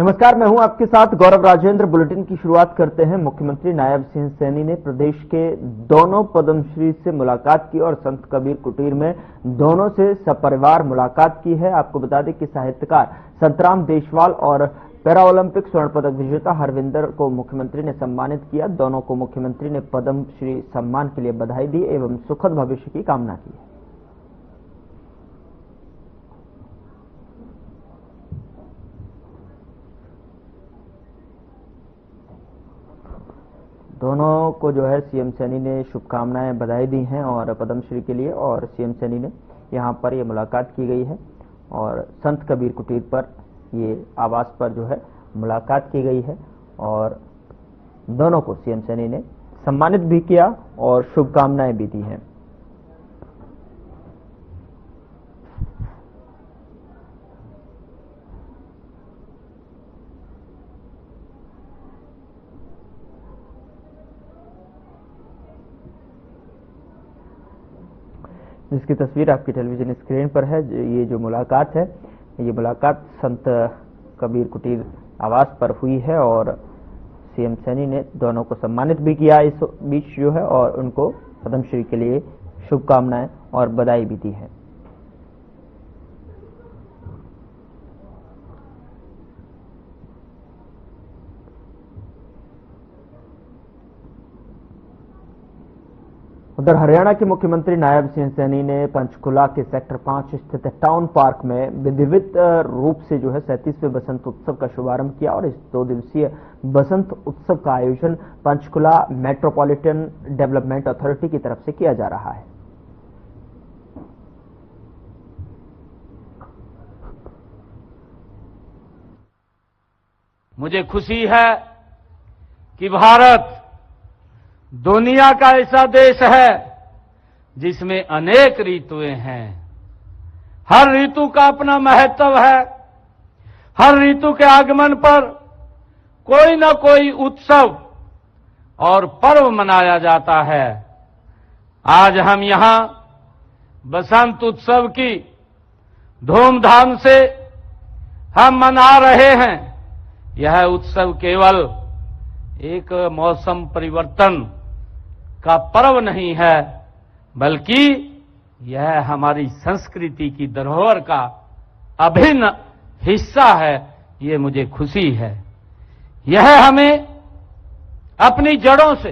नमस्कार, मैं हूं आपके साथ गौरव राजेंद्र। बुलेटिन की शुरुआत करते हैं। मुख्यमंत्री नायब सिंह सैनी ने प्रदेश के दोनों पद्मश्री से मुलाकात की और संत कबीर कुटीर में दोनों से सपरिवार मुलाकात की है। आपको बता दें कि साहित्यकार संतराम देशवाल और पैरा ओलंपिक स्वर्ण पदक विजेता हरविंदर को मुख्यमंत्री ने सम्मानित किया। दोनों को मुख्यमंत्री ने पद्मश्री सम्मान के लिए बधाई दी एवं सुखद भविष्य की कामना की। दोनों को जो है सीएम सैनी ने शुभकामनाएं बधाई दी हैं और पद्मश्री के लिए, और सीएम सैनी ने यहां पर ये मुलाकात की गई है और संत कबीर कुटीर पर ये आवास पर जो है मुलाकात की गई है और दोनों को सीएम सैनी ने सम्मानित भी किया और शुभकामनाएं भी दी हैं। जिसकी तस्वीर आपकी टेलीविजन स्क्रीन पर है। ये जो मुलाकात है, ये मुलाकात संत कबीर कुटीर आवास पर हुई है और सीएम सैनी ने दोनों को सम्मानित भी किया इस बीच जो है, और उनको पद्मश्री के लिए शुभकामनाएं और बधाई भी दी है। उधर हरियाणा के मुख्यमंत्री नायब सिंह सैनी ने पंचकुला के सेक्टर 5 स्थित टाउन पार्क में विधिवत रूप से जो है 37वें बसंत उत्सव का शुभारंभ किया और इस 2 दिवसीय बसंत उत्सव का आयोजन पंचकुला मेट्रोपॉलिटन डेवलपमेंट अथॉरिटी की तरफ से किया जा रहा है। मुझे खुशी है कि भारत दुनिया का ऐसा देश है जिसमें अनेक ऋतुएं हैं। हर ऋतु का अपना महत्व है। हर ऋतु के आगमन पर कोई न कोई उत्सव और पर्व मनाया जाता है। आज हम यहां बसंत उत्सव की धूमधाम से हम मना रहे हैं। यह उत्सव केवल एक मौसम परिवर्तन का पर्व नहीं है, बल्कि यह हमारी संस्कृति की धरोहर का अभिन्न हिस्सा है। ये मुझे खुशी है। यह हमें अपनी जड़ों से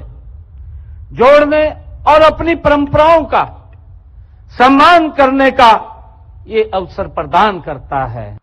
जोड़ने और अपनी परंपराओं का सम्मान करने का ये अवसर प्रदान करता है।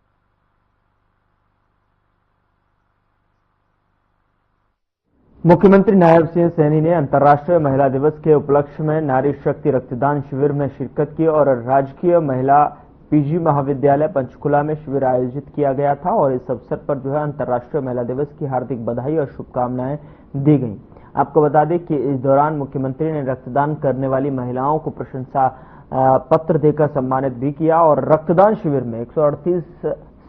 मुख्यमंत्री नायब सिंह सैनी ने अंतर्राष्ट्रीय महिला दिवस के उपलक्ष्य में नारी शक्ति रक्तदान शिविर में शिरकत की और राजकीय महिला पीजी महाविद्यालय पंचकुला में शिविर आयोजित किया गया था और इस अवसर पर जो है अंतर्राष्ट्रीय महिला दिवस की हार्दिक बधाई और शुभकामनाएं दी गई। आपको बता दें कि इस दौरान मुख्यमंत्री ने रक्तदान करने वाली महिलाओं को प्रशंसा पत्र देकर सम्मानित भी किया और रक्तदान शिविर में 138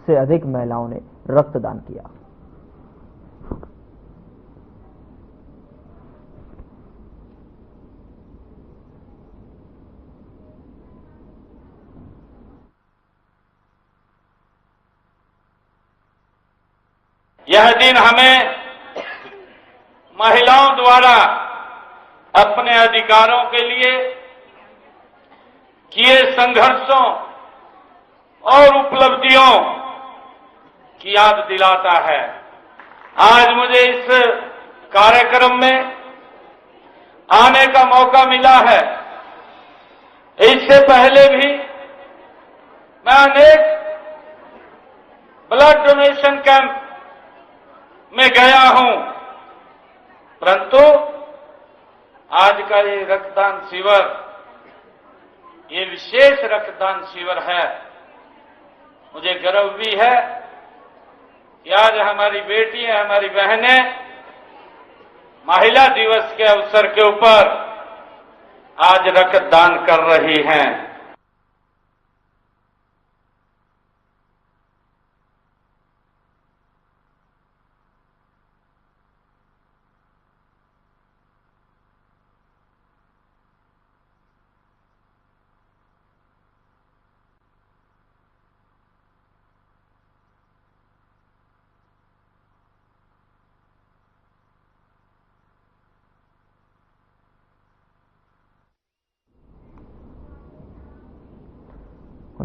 से अधिक महिलाओं ने रक्तदान किया। यह दिन हमें महिलाओं द्वारा अपने अधिकारों के लिए किए संघर्षों और उपलब्धियों की याद दिलाता है। आज मुझे इस कार्यक्रम में आने का मौका मिला है। इससे पहले भी मैं अनेक ब्लड डोनेशन कैंप में गया हूं, परंतु आज का ये रक्तदान शिविर, ये विशेष रक्तदान शिविर है। मुझे गर्व भी है कि आज हमारी बेटियां, हमारी बहनें महिला दिवस के अवसर के ऊपर आज रक्तदान कर रही हैं।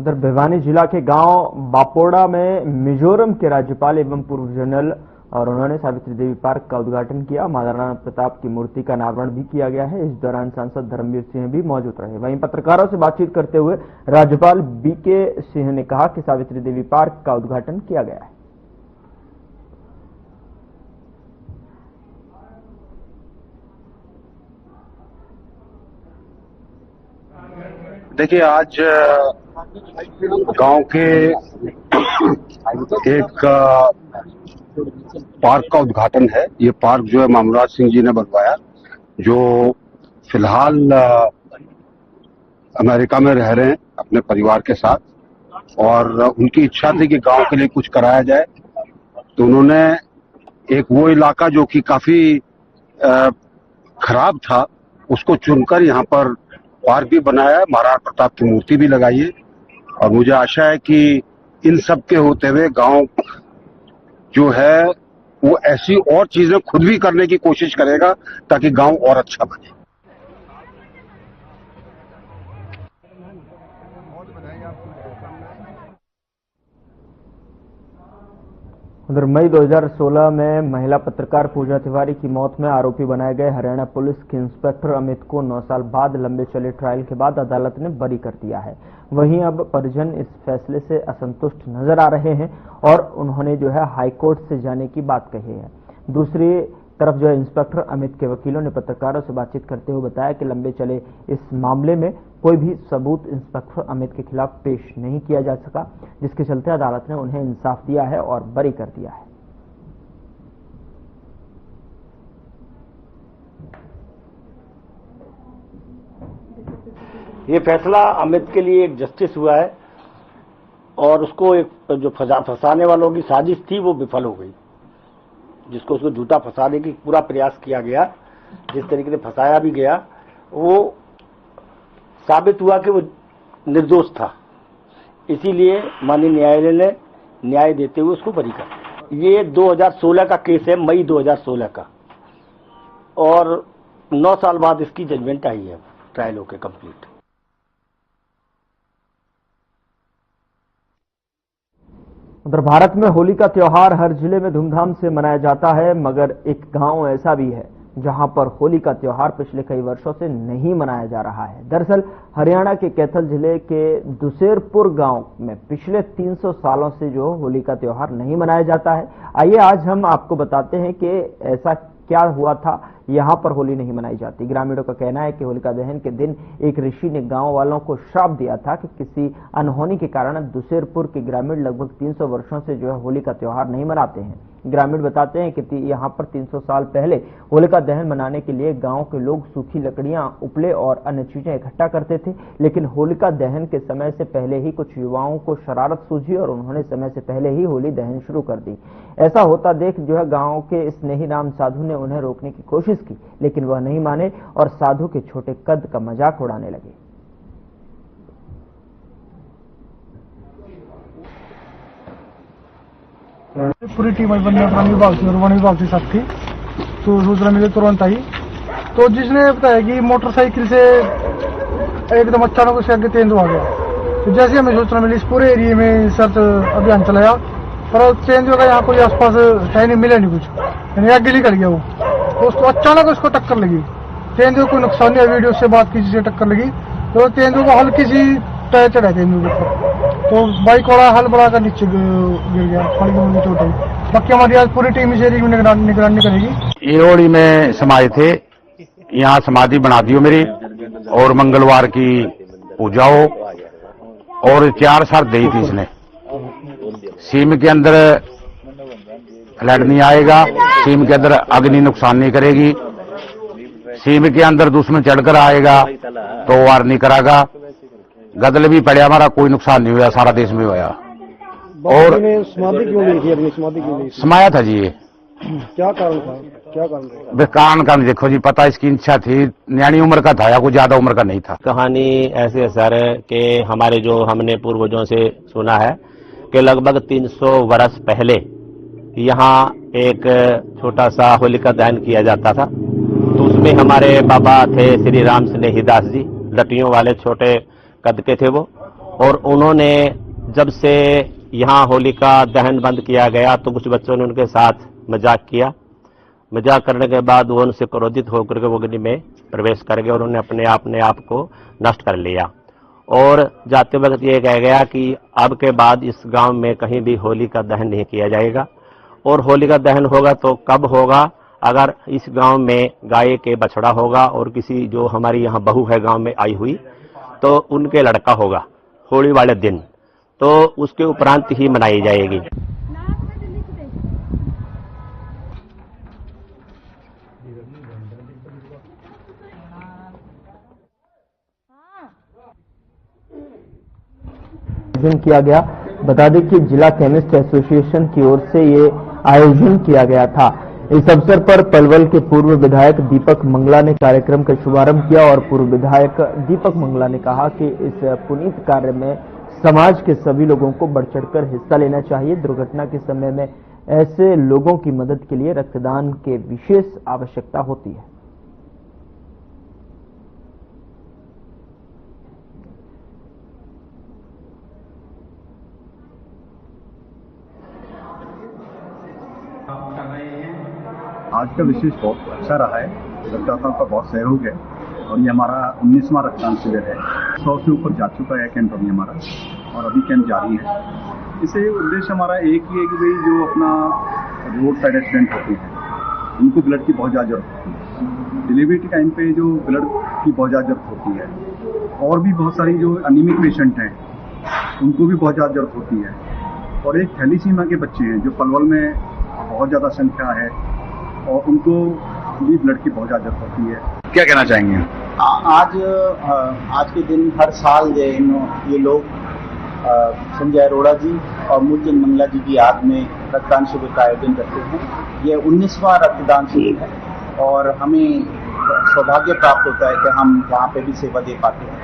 उधर भिवानी जिला के गांव बापोड़ा में मिजोरम के राज्यपाल एवं पूर्व जनरल और उन्होंने सावित्री देवी पार्क का उद्घाटन किया। महाराणा प्रताप की मूर्ति का अनावरण भी किया गया है। इस दौरान सांसद धर्मवीर सिंह भी मौजूद रहे। वहीं पत्रकारों से बातचीत करते हुए राज्यपाल बीके सिंह ने कहा कि सावित्री देवी पार्क का उद्घाटन किया गया है। देखिए, आज गांव के एक पार्क का उद्घाटन है। ये पार्क जो है मामूराज सिंह जी ने बनवाया, जो फिलहाल अमेरिका में रह रहे हैं अपने परिवार के साथ, और उनकी इच्छा थी कि गांव के लिए कुछ कराया जाए। तो उन्होंने एक वो इलाका जो कि काफी खराब था, उसको चुनकर यहाँ पर पार्क भी बनाया है, महाराणा प्रताप की मूर्ति भी लगाई है। और मुझे आशा है कि इन सब के होते हुए गांव जो है वो ऐसी और चीजें खुद भी करने की कोशिश करेगा ताकि गांव और अच्छा बने। उधर मई 2016 में महिला पत्रकार पूजा तिवारी की मौत में आरोपी बनाए गए हरियाणा पुलिस के इंस्पेक्टर अमित को 9 साल बाद लंबे चले ट्रायल के बाद अदालत ने बरी कर दिया है। वहीं अब परिजन इस फैसले से असंतुष्ट नजर आ रहे हैं और उन्होंने जो है हाईकोर्ट से जाने की बात कही है। दूसरी तरफ जो है इंस्पेक्टर अमित के वकीलों ने पत्रकारों से बातचीत करते हुए बताया कि लंबे चले इस मामले में कोई भी सबूत इंस्पेक्टर अमित के खिलाफ पेश नहीं किया जा सका, जिसके चलते अदालत ने उन्हें इंसाफ दिया है और बरी कर दिया है। ये फैसला अमित के लिए एक जस्टिस हुआ है और उसको एक जो फंसाने वालों की साजिश थी वो विफल हो गई, जिसको उसको झूठा फंसाने की पूरा प्रयास किया गया, जिस तरीके से फंसाया भी गया वो साबित हुआ कि वो निर्दोष था। इसीलिए माननीय न्यायालय ने न्याय देते हुए उसको बरी कर। ये 2016 का केस है, मई 2016 का, और 9 साल बाद इसकी जजमेंट आई है, ट्रायल होकर कंप्लीट। उधर भारत में होली का त्योहार हर जिले में धूमधाम से मनाया जाता है, मगर एक गांव ऐसा भी है जहां पर होली का त्योहार पिछले कई वर्षों से नहीं मनाया जा रहा है। दरअसल हरियाणा के कैथल जिले के दुसेरपुर गांव में पिछले 300 सालों से जो होली का त्योहार नहीं मनाया जाता है। आइए आज हम आपको बताते हैं कि ऐसा क्या हुआ था, यहां पर होली नहीं मनाई जाती। ग्रामीणों का कहना है कि होलिका दहन के दिन एक ऋषि ने गांव वालों को श्राप दिया था कि किसी अनहोनी के कारण दुसेरपुर के ग्रामीण लगभग 300 वर्षों से जो है होली का त्योहार नहीं मनाते हैं। ग्रामीण बताते हैं कि यहां पर 300 साल पहले होलिका दहन मनाने के लिए गांव के लोग सूखी लकड़ियां, उपले और अन्य चीजें इकट्ठा करते थे, लेकिन होलिका दहन के समय से पहले ही कुछ युवाओं को शरारत सूझी और उन्होंने समय से पहले ही होली दहन शुरू कर दी। ऐसा होता देख जो है गांव के स्नेही राम साधु ने उन्हें रोकने की कोशिश की, लेकिन वह नहीं माने और साधु के छोटे कद का मजाक उड़ाने लगे। पूरी टीम वन्य प्राणी विभाग से और वन विभाग के साथ थी, तो सूचना मिली तुरंत आई। तो जिसने बताया कि मोटरसाइकिल से एकदम अचानक उसके आगे तेंदुआ आ गया। तो जैसे हमें सूचना मिली इस पूरे एरिया में सर्च अभियान चलाया, पर तेंदुआ का यहाँ कोई आसपास है नहीं, मिला नहीं कुछ, यानी आगे निकल गया वो। तो उसको अचानक उसको टक्कर लगी। तेंदुआ को नुकसान नहीं, वीडियो से बात की, जिससे टक्कर लगी तो तेंदुआ को हल्की सी टायर चढ़ा तेंदुआ के ऊपर, तो बाइक वाला हल बढ़ाकर नीचे गिर गया, हल्की चोट आई। बाकी हमारी आज पूरी टीम इस एरिया में निगरानी करेगी। ये होली में समाज थे, यहाँ समाधि बना दी हो मेरी, और मंगलवार की पूजा हो, और 4 शर्त दी थी इसने। सीम के अंदर फ्लड नहीं आएगा, सीम के अंदर अग्नि नुकसान नहीं करेगी, सीम के अंदर दुश्मन चढ़कर आएगा तो वार नहीं करागा, गदल भी पड़े हमारा कोई नुकसान नहीं हुआ, सारा देश में हुआ। और समाधि क्यों ली थी, अपनी समाधि क्यों ली? समाया था जी। ये क्या कारण था, क्या कारण? कारण देखो जी, पता इसकी इच्छा थी, न्याणी उम्र का था या कोई ज्यादा उम्र का नहीं था। कहानी ऐसे है सर कि हमारे जो हमने पूर्वजों से सुना है कि लगभग 300 वर्ष पहले यहाँ एक छोटा सा होलिका दहन किया जाता था। तो उसमें हमारे बाबा थे श्री राम स्नेहीदास जी, लटियों वाले छोटे कद के थे वो, और उन्होंने जब से यहाँ होलिका दहन बंद किया गया तो कुछ बच्चों ने उनके साथ मजाक किया। मजाक करने के बाद वो उनसे क्रोधित होकर के वो अग्नि में प्रवेश कर गए और उन्होंने अपने आप को नष्ट कर लिया। और जाते वक्त ये कहा गया कि अब के बाद इस गांव में कहीं भी होली का दहन नहीं किया जाएगा। और होली का दहन होगा तो कब होगा? अगर इस गांव में गाय के बछड़ा होगा और किसी जो हमारी यहाँ बहू है गांव में आई हुई तो उनके लड़का होगा होली वाले दिन, तो उसके उपरांत ही मनाई जाएगी। आयोजन किया गया। बता दें कि जिला केमिस्ट एसोसिएशन की ओर से ये आयोजन किया गया था। इस अवसर पर पलवल के पूर्व विधायक दीपक मंगला ने कार्यक्रम का शुभारंभ किया और पूर्व विधायक दीपक मंगला ने कहा कि इस पुनीत कार्य में समाज के सभी लोगों को बढ़ चढ़कर हिस्सा लेना चाहिए। दुर्घटना के समय में ऐसे लोगों की मदद के लिए रक्तदान के विशेष आवश्यकता होती है। आज का विशेष बहुत अच्छा रहा है। रक्तदाताओं का बहुत सहयोग है और ये हमारा 19वां रक्तदान शिविर है। 100 से ऊपर जा चुका है कैंप अभी हमारा और अभी कैंप जारी है। इससे उद्देश्य हमारा एक ही है कि भाई जो अपना रोड साइड एक्सीडेंट होते हैं उनको ब्लड की बहुत ज़्यादा जरूरत होती है। डिलीवरी के टाइम पे जो ब्लड की बहुत ज़्यादा जरूरत होती है और भी बहुत सारी जो अनीमिक पेशेंट हैं उनको भी बहुत ज़्यादा जरूरत होती है। और एक थैलीसीमिया के बच्चे हैं जो पलवल में बहुत ज़्यादा संख्या है और उनको भी ब्लड की बहुत ज़्यादा जरूरत होती है। क्या कहना चाहेंगे? आज के दिन हर साल ये लोग संजय अरोड़ा जी और मूलचंद मंगला जी की याद में रक्तदान शिविर का आयोजन करते हैं। ये 19वां रक्तदान शिविर है और हमें सौभाग्य प्राप्त होता है कि हम वहाँ पे भी सेवा दे पाते हैं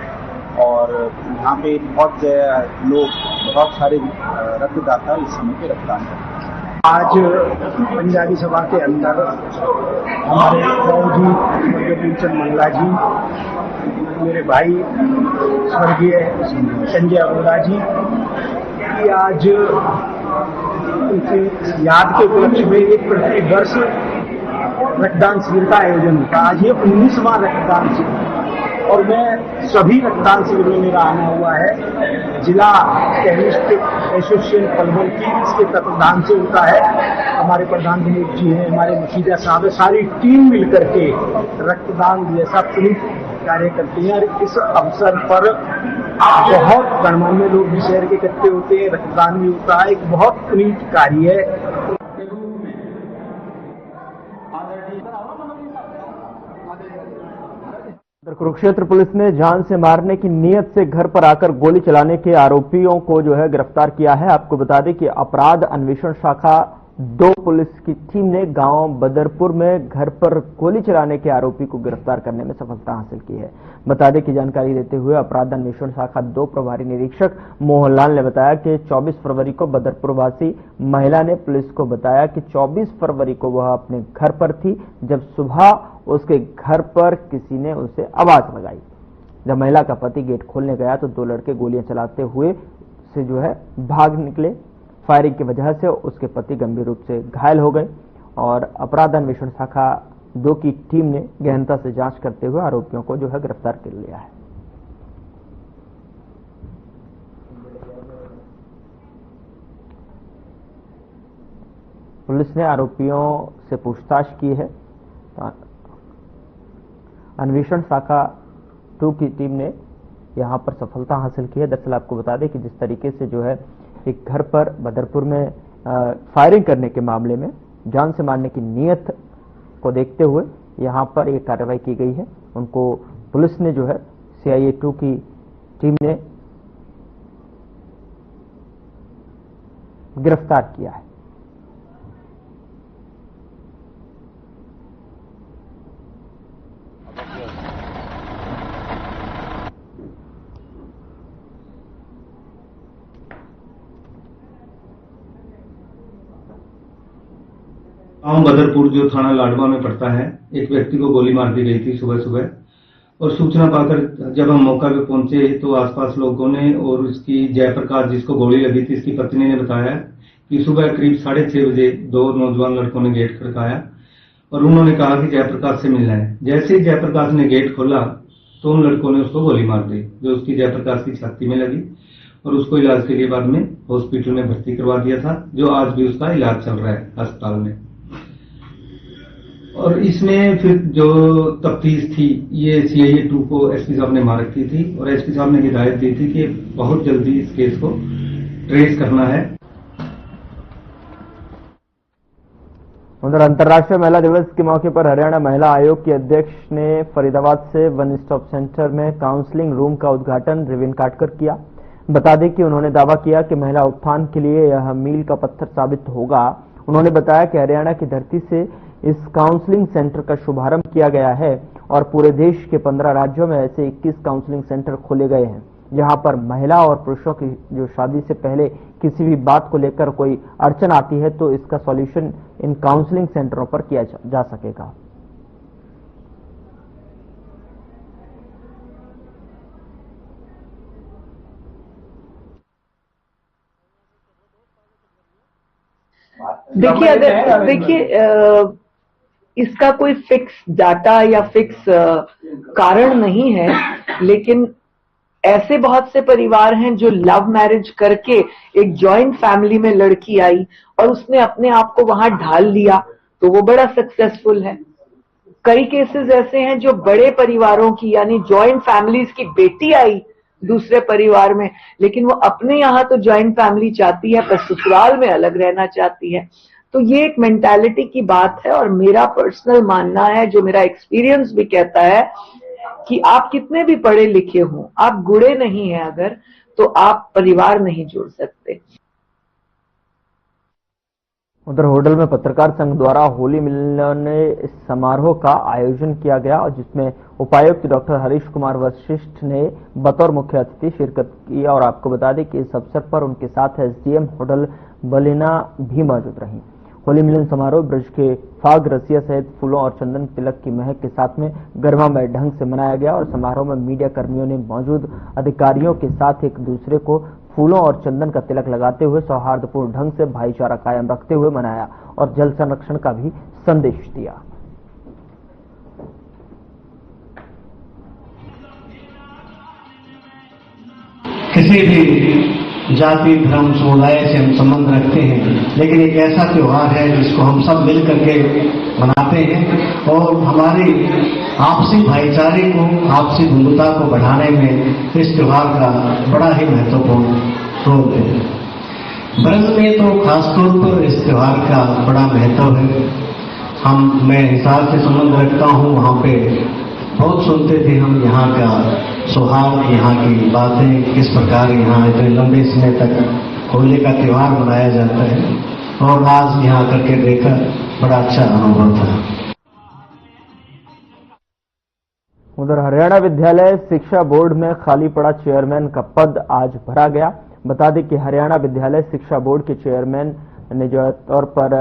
और यहाँ पे बहुत सारे रक्तदाता इस समय पे रक्तदान करते हैं। आज पंजाबी सभा के अंदर हमारे बाबू जी मूलचंद मंगला जी, मेरे भाई स्वर्गीय संजय अरोड़ा जी की आज उनकी याद के उपलक्ष्य में एक प्रतिवर्ष रक्तदान शिविर का आयोजन होता है। आज ये 19वां रक्तदान शिविर और मैं सभी रक्तदान शिविर में मेरा आना हुआ है। जिला केमिस्ट एसोसिएशन पलवल की इसके तत्वाधान से होता है। हमारे प्रधान विनोद जी हैं, हमारे मुखिया साहब है, सारी टीम मिलकर के रक्तदान जैसा पुनीत कार्य करते हैं। और इस अवसर पर बहुत गणमान्य लोग भी शहर के इकट्ठे होते हैं, रक्तदान भी होता है। एक बहुत पुनीत कार्य है। कुरुक्षेत्र पुलिस ने जान से मारने की नीयत से घर पर आकर गोली चलाने के आरोपियों को जो है गिरफ्तार किया है। आपको बता दें कि अपराध अन्वेषण शाखा 2 पुलिस की टीम ने गांव बदरपुर में घर पर गोली चलाने के आरोपी को गिरफ्तार करने में सफलता हासिल की है। बता दें कि जानकारी देते हुए अपराध अन्वेषण शाखा 2 प्रभारी निरीक्षक मोहनलाल ने बताया कि 24 फरवरी को बदरपुर वासी महिला ने पुलिस को बताया कि 24 फरवरी को वह अपने घर पर थी जब सुबह उसके घर पर किसी ने उसे आवाज लगाई। जब महिला का पति गेट खोलने गया तो 2 लड़के गोलियां चलाते हुए से जो है भाग निकले। फायरिंग की वजह से उसके पति गंभीर रूप से घायल हो गए और अपराध अन्वेषण शाखा 2 की टीम ने गहनता से जांच करते हुए आरोपियों को जो है गिरफ्तार कर लिया है। पुलिस ने आरोपियों से पूछताछ की है। अन्वेषण शाखा 2 की टीम ने यहां पर सफलता हासिल की है। दरअसल आपको बता दें कि जिस तरीके से जो है एक घर पर बदरपुर में फायरिंग करने के मामले में जान से मारने की नीयत को देखते हुए यहां पर एक कार्रवाई की गई है। उनको पुलिस ने जो है CIA 2 की टीम ने गिरफ्तार किया है। गांव बदरपुर जो थाना लाडवा में पड़ता है, एक व्यक्ति को गोली मार दी गई थी सुबह सुबह। और सूचना पाकर जब हम मौका पे पहुंचे तो आसपास लोगों ने और उसकी जयप्रकाश जिसको गोली लगी थी इसकी पत्नी ने बताया कि सुबह करीब 6:30 बजे 2 नौजवान लड़कों ने गेट खड़काया और उन्होंने कहा कि जयप्रकाश से मिलना है। जैसे ही जयप्रकाश ने गेट खोला तो उन लड़कों ने उसको गोली मार दी जो उसकी जयप्रकाश की छाती में लगी और उसको इलाज के लिए बाद में हॉस्पिटल में भर्ती करवा दिया था, जो आज भी उसका इलाज चल रहा है अस्पताल में। और इसमें फिर जो तफ्तीश थी ये CIA 2 को SP साहब ने मार रखी थी और SP साहब ने हिदायत दी थी कि बहुत जल्दी इस केस को ट्रेस करना है। उधर अंतर्राष्ट्रीय महिला दिवस के मौके पर हरियाणा महिला आयोग की अध्यक्ष ने फरीदाबाद से वन स्टॉप सेंटर में काउंसलिंग रूम का उद्घाटन रिबन काटकर किया। बता दें कि उन्होंने दावा किया कि महिला उत्थान के लिए यह मील का पत्थर साबित होगा। उन्होंने बताया कि हरियाणा की धरती से इस काउंसलिंग सेंटर का शुभारंभ किया गया है और पूरे देश के 15 राज्यों में ऐसे 21 काउंसलिंग सेंटर खोले गए हैं, जहां पर महिला और पुरुषों की जो शादी से पहले किसी भी बात को लेकर कोई अड़चन आती है तो इसका सॉल्यूशन इन काउंसलिंग सेंटरों पर किया जा सकेगा। देखिए इसका कोई फिक्स डाटा या फिक्स कारण नहीं है, लेकिन ऐसे बहुत से परिवार हैं जो लव मैरिज करके एक जॉइंट फैमिली में लड़की आई और उसने अपने आप को वहां ढाल लिया तो वो बड़ा सक्सेसफुल है। कई केसेस ऐसे हैं जो बड़े परिवारों की यानी जॉइंट फैमिलीज की बेटी आई दूसरे परिवार में, लेकिन वो अपने यहाँ तो जॉइंट फैमिली चाहती है पर ससुराल में अलग रहना चाहती है। तो ये एक मेंटालिटी की बात है और मेरा पर्सनल मानना है, जो मेरा एक्सपीरियंस भी कहता है कि आप कितने भी पढ़े लिखे हों, आप गुड़े नहीं हैं अगर, तो आप परिवार नहीं जोड़ सकते। उधर होडल में पत्रकार संघ द्वारा होली मिलन समारोह का आयोजन किया गया और जिसमें उपायुक्त डॉक्टर हरीश कुमार वशिष्ठ ने बतौर मुख्य अतिथि शिरकत की। और आपको बता दें कि इस अवसर पर उनके साथ SDM होडल बलिना भी मौजूद रही। होली मिलन समारोह ब्रज के फाग रसिया सहित फूलों और चंदन तिलक की महक के साथ में गर्मामय ढंग से मनाया गया और समारोह में मीडिया कर्मियों ने मौजूद अधिकारियों के साथ एक दूसरे को फूलों और चंदन का तिलक लगाते हुए सौहार्दपूर्ण ढंग से भाईचारा कायम रखते हुए मनाया और जल संरक्षण का भी संदेश दिया। किसी भी जाति धर्म समुदाय से हम संबंध रखते हैं, लेकिन एक ऐसा त्योहार है जिसको हम सब मिल करके मनाते हैं और हमारी आपसी भाईचारे को, आपसी बंधुता को बढ़ाने में इस त्योहार का बड़ा ही महत्वपूर्ण रोल है। ब्रज में तो खासतौर पर इस त्योहार का बड़ा महत्व है। मैं हिसार से संबंध रखता हूँ, वहाँ पे बहुत सुनते थे हम यहाँ का सौहार्द, यहाँ की बातें, किस प्रकार यहाँ इतने लंबे समय तक होली का त्योहार मनाया जाता है और आज यहाँ करके देखकर बड़ा अच्छा अनुभव था। उधर हरियाणा विद्यालय शिक्षा बोर्ड में खाली पड़ा चेयरमैन का पद आज भरा गया। बता दें कि हरियाणा विद्यालय शिक्षा बोर्ड के चेयरमैन ने जो तौर पर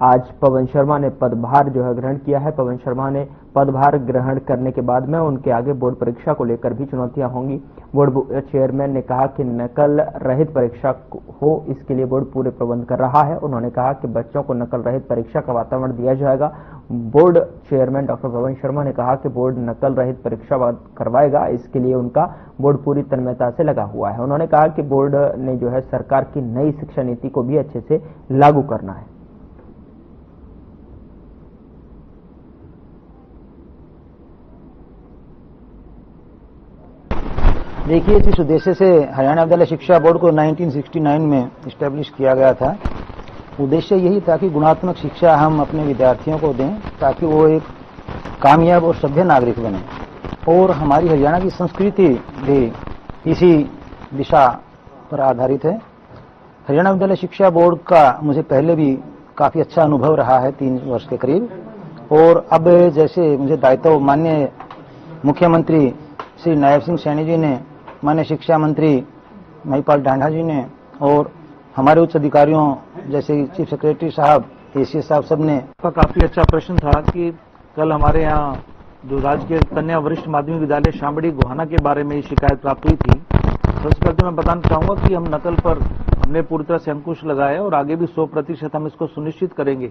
आज पवन शर्मा ने पदभार जो है ग्रहण किया है। पवन शर्मा ने पदभार ग्रहण करने के बाद में उनके आगे बोर्ड परीक्षा को लेकर भी चुनौतियां होंगी। बोर्ड चेयरमैन ने कहा कि नकल रहित परीक्षा हो, इसके लिए बोर्ड पूरे प्रबंध कर रहा है। उन्होंने कहा कि बच्चों को नकल रहित परीक्षा का वातावरण दिया जाएगा। Board chairman doctor Pawan Sharma ने कहा कि बोर्ड नकल रहित परीक्षा करवाएगा, इसके लिए उनका बोर्ड पूरी तन्मयता से लगा हुआ है। उन्होंने कहा कि बोर्ड ने जो है सरकार की नई शिक्षा नीति को भी अच्छे से लागू करना है। देखिए, जिस उद्देश्य से हरियाणा विद्यालय शिक्षा बोर्ड को 1969 में इस्टेब्लिश किया गया था, उद्देश्य यही था कि गुणात्मक शिक्षा हम अपने विद्यार्थियों को दें ताकि वो एक कामयाब और सभ्य नागरिक बने। और हमारी हरियाणा की संस्कृति भी इसी दिशा पर आधारित है। हरियाणा विद्यालय शिक्षा बोर्ड का मुझे पहले भी काफ़ी अच्छा अनुभव रहा है, 3 वर्ष के करीब। और अब जैसे मुझे दायित्व माननीय मुख्यमंत्री श्री नायब सिंह सैनी जी ने, माननीय शिक्षा मंत्री महिपाल ढांढा जी ने और हमारे उच्च अधिकारियों जैसे चीफ सेक्रेटरी साहब, ACS साहब, सब ने। काफ़ी अच्छा प्रश्न था कि कल हमारे यहाँ जो राजकीय कन्या वरिष्ठ माध्यमिक विद्यालय शामड़ी गोहाना के बारे में शिकायत प्राप्त हुई थी। सबसे पहले तो मैं बताना चाहूंगा कि हम नकल पर हमने पूरी तरह से अंकुश लगाया और आगे भी 100% हम इसको सुनिश्चित करेंगे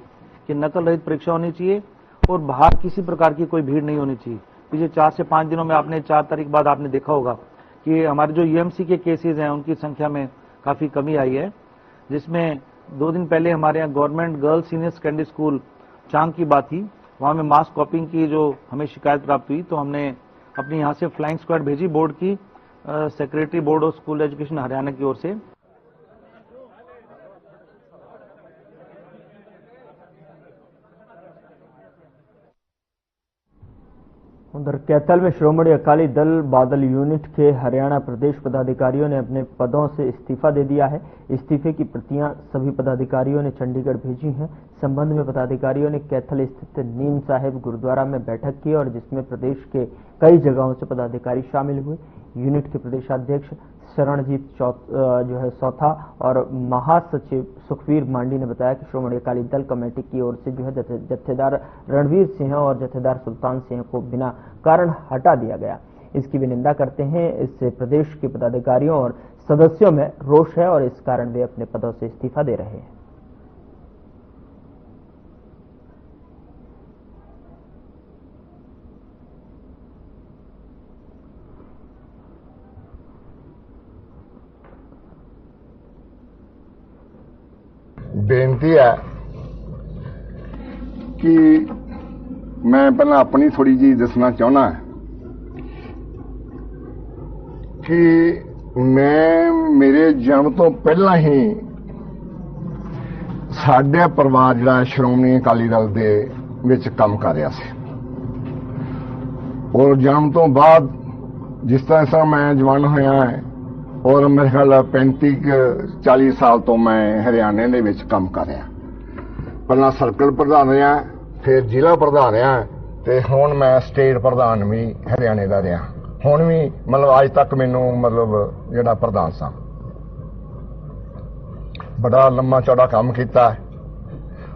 कि नकल रहित परीक्षा होनी चाहिए और बाहर किसी प्रकार की कोई भीड़ नहीं होनी चाहिए। पिछले 4 से 5 दिनों में आपने 4 तारीख बाद आपने देखा होगा कि हमारे जो यूएमसी के केसेज हैं उनकी संख्या में काफी कमी आई है, जिसमें 2 दिन पहले हमारे यहाँ government girls senior secondary school Chang की बात थी। वहां में मास कॉपिंग की जो हमें शिकायत प्राप्त हुई तो हमने अपनी यहाँ से फ्लाइंग स्क्वाड भेजी बोर्ड की secretary board of school education Haryana की ओर से। उधर कैथल में श्रोमणी अकाली दल बादल यूनिट के हरियाणा प्रदेश पदाधिकारियों ने अपने पदों से इस्तीफा दे दिया है। इस्तीफे की प्रतियां सभी पदाधिकारियों ने चंडीगढ़ भेजी हैं। संबंध में पदाधिकारियों ने कैथल स्थित नीम साहिब गुरुद्वारा में बैठक की और जिसमें प्रदेश के कई जगहों से पदाधिकारी शामिल हुए। यूनिट के प्रदेशाध्यक्ष शरणजीत चौथा और महासचिव सुखवीर मांडी ने बताया कि श्रोमणी अकाली दल कमेटी की ओर से जत्थेदार रणवीर सिंह और जत्थेदार सुल्तान सिंह को बिना कारण हटा दिया गया। इसकी भी निंदा करते हैं। इससे प्रदेश के पदाधिकारियों और सदस्यों में रोष है और इस कारण वे अपने पदों से इस्तीफा दे रहे हैं। बेनती है कि मैं पहला अपनी थोड़ी जी दसना चाहना है कि मैं मेरे जन्म तो पहला ही साडे परिवार जिहड़ा श्रोमणी अकाली दल दे विच काम कर रहा सी और जन्म तो बाद जिस तरह मैं जवान होया है और मेरे ख्याल 35-40 साल तो मैं हरियाणे दे विच काम कर रहा। पहला सर्कल प्रधान रहा, फिर जिला प्रधान रहा ते हुण मैं स्टेट प्रधान भी हरियाणे का रहा। हुण भी मतलब अज तक मैनू मतलब जिहड़ा प्रधान सा बड़ा लंबा चौड़ा काम किया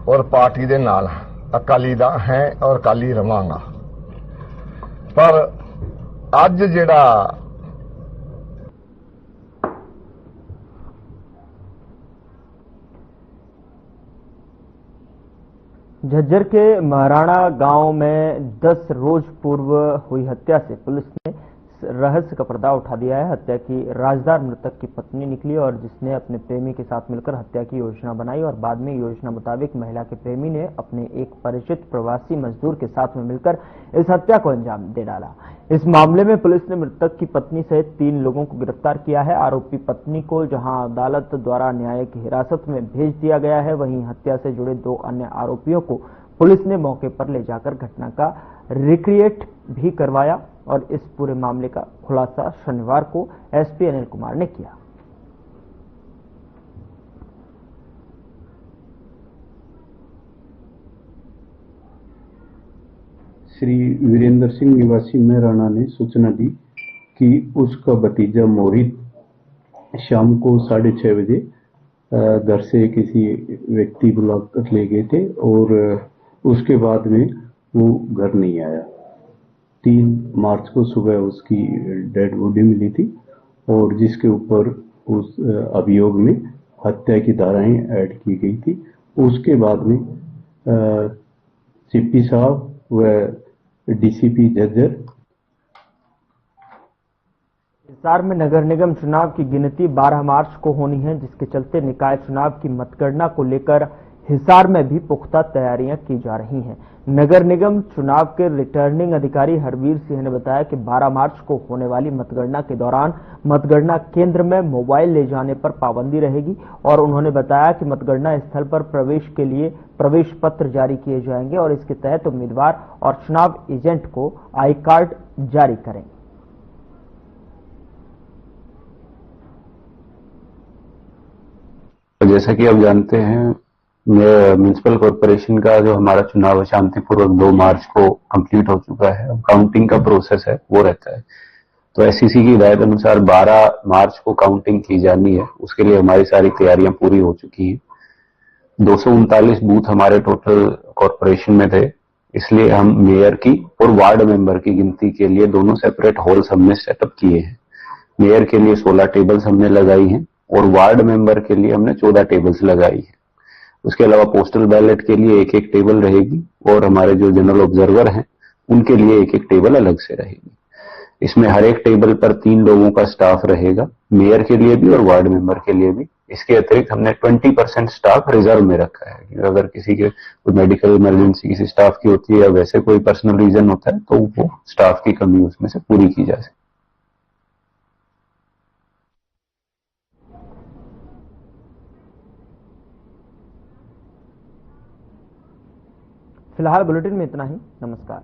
और पार्टी दे नाल अकाली दा है और अकाली रवांगा। पर अज जिहड़ा झज्जर के महाराणा गांव में 10 रोज पूर्व हुई हत्या से पुलिस ने रहस्य का पर्दा उठा दिया है। हत्या की राजदार मृतक की पत्नी निकली और जिसने अपने प्रेमी के साथ मिलकर हत्या की योजना बनाई और बाद में योजना मुताबिक महिला के प्रेमी ने अपने एक परिचित प्रवासी मजदूर के साथ में मिलकर इस हत्या को अंजाम दे डाला। इस मामले में पुलिस ने मृतक की पत्नी सहित 3 लोगों को गिरफ्तार किया है। आरोपी पत्नी को जहां अदालत द्वारा न्यायिक हिरासत में भेज दिया गया है, वहीं हत्या से जुड़े 2 अन्य आरोपियों को पुलिस ने मौके पर ले जाकर घटना का रिक्रिएट भी करवाया और इस पूरे मामले का खुलासा शनिवार को एसपी अनिल कुमार ने किया। श्री वीरेंद्र सिंह निवासी मेहराणा ने सूचना दी कि उसका भतीजा मोहित शाम को 6:30 बजे घर से किसी व्यक्ति बुलाकर ले गए थे और उसके बाद में वो घर नहीं आया। 3 मार्च को सुबह उसकी डेड बॉडी मिली थी और जिसके ऊपर उस अभियोग में हत्या की धाराएं ऐड की गई थी। उसके बाद में सीपी साहब व डीसीपी झज्जर हिसार में नगर निगम चुनाव की गिनती 12 मार्च को होनी है, जिसके चलते निकाय चुनाव की मतगणना को लेकर हिसार में भी पुख्ता तैयारियां की जा रही हैं। नगर निगम चुनाव के रिटर्निंग अधिकारी हरवीर सिंह ने बताया कि 12 मार्च को होने वाली मतगणना के दौरान मतगणना केंद्र में मोबाइल ले जाने पर पाबंदी रहेगी और उन्होंने बताया कि मतगणना स्थल पर प्रवेश के लिए प्रवेश पत्र जारी किए जाएंगे और इसके तहत उम्मीदवार और चुनाव एजेंट को आई कार्ड जारी करेंगे। जैसा कि आप जानते हैं, म्युनिसिपल कॉरपोरेशन का जो हमारा चुनाव शांतिपूर्वक 2 मार्च को कंप्लीट हो चुका है। अब काउंटिंग का प्रोसेस है वो रहता है, तो एससीसी की हिदायत अनुसार 12 मार्च को काउंटिंग की जानी है। उसके लिए हमारी सारी तैयारियां पूरी हो चुकी हैं। 239 बूथ हमारे टोटल कॉरपोरेशन में थे इसलिए हम मेयर की और वार्ड मेंबर की गिनती के लिए दोनों सेपरेट हॉल्स हमने सेटअप किए हैं। मेयर के लिए 16 टेबल्स हमने लगाई हैं और वार्ड मेंबर के लिए हमने 14 टेबल्स लगाई है। उसके अलावा पोस्टल बैलेट के लिए एक एक टेबल रहेगी और हमारे जो जनरल ऑब्जर्वर हैं उनके लिए एक एक टेबल अलग से रहेगी। इसमें हर एक टेबल पर 3 लोगों का स्टाफ रहेगा, मेयर के लिए भी और वार्ड मेंबर के लिए भी। इसके अतिरिक्त हमने 20% स्टाफ रिजर्व में रखा है कि अगर किसी के कोई मेडिकल इमरजेंसी किसी स्टाफ की होती है या वैसे कोई पर्सनल रीजन होता है तो वो स्टाफ की कमी उसमें से पूरी की जा सके। फिलहाल बुलेटिन में इतना ही। नमस्कार।